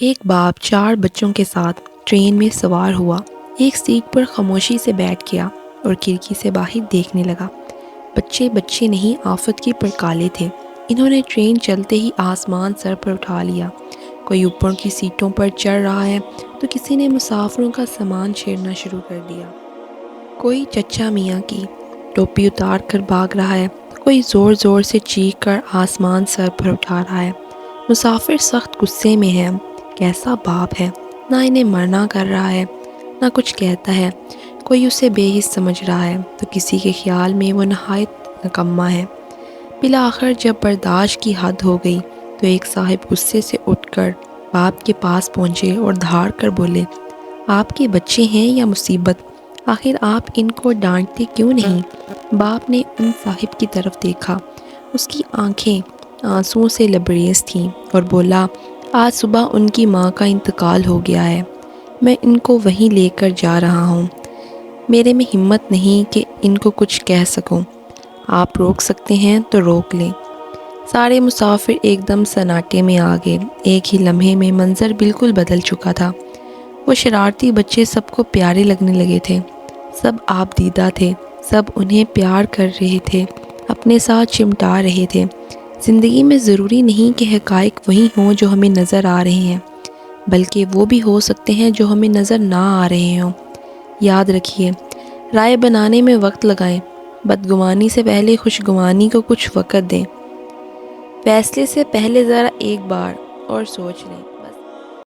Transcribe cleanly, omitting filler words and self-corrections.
ایک باپ 4 بچوں کے ساتھ ٹرین میں سوار ہوا۔ ایک سیٹ پر خاموشی سے بیٹھ گیا اور کھڑکی سے باہر دیکھنے لگا۔ بچے بچے نہیں، آفت کے پرکالے تھے۔ انہوں نے ٹرین چلتے ہی آسمان سر پر اٹھا لیا۔ کوئی اوپر کی سیٹوں پر چڑھ رہا ہے تو کسی نے مسافروں کا سامان چھیڑنا شروع کر دیا۔ کوئی چچا میاں کی ٹوپی اتار کر بھاگ رہا ہے تو کوئی زور زور سے چیخ کر آسمان سر پر اٹھا رہا ہے۔ مسافر سخت غصے میں ہے۔ کیسا باپ ہے، نہ انہیں منع کر رہا ہے نہ کچھ کہتا ہے۔ کوئی اسے بے حس سمجھ رہا ہے تو کسی کے خیال میں وہ نہایت نکما ہے۔ بالآخر جب برداشت کی حد ہو گئی تو ایک صاحب غصے سے اٹھ کر باپ کے پاس پہنچے اور دھاڑ کر بولے، آپ کے بچے ہیں یا مصیبت؟ آخر آپ ان کو ڈانٹتے کیوں نہیں؟ باپ نے ان صاحب کی طرف دیکھا۔ اس کی آنکھیں آنسوؤں سے لبریز تھیں اور بولا، آج صبح ان کی ماں کا انتقال ہو گیا ہے۔ میں ان کو وہیں لے کر جا رہا ہوں۔ میرے میں ہمت نہیں کہ ان کو کچھ کہہ سکوں۔ آپ روک سکتے ہیں تو روک لیں۔ سارے مسافر ایک دم سناٹے میں آ گئے۔ ایک ہی لمحے میں منظر بالکل بدل چکا تھا۔ وہ شرارتی بچے سب کو پیارے لگنے لگے تھے۔ سب آپ دیدہ تھے، سب انہیں پیار کر رہے تھے، اپنے ساتھ چمٹا رہے تھے۔ زندگی میں ضروری نہیں کہ حقائق وہی ہوں جو ہمیں نظر آ رہے ہیں، بلکہ وہ بھی ہو سکتے ہیں جو ہمیں نظر نہ آ رہے ہوں۔ یاد رکھیے، رائے بنانے میں وقت لگائیں، بدگمانی سے پہلے خوشگمانی کو کچھ وقت دیں۔ فیصلے سے پہلے ذرا ایک بار اور سوچ لیں۔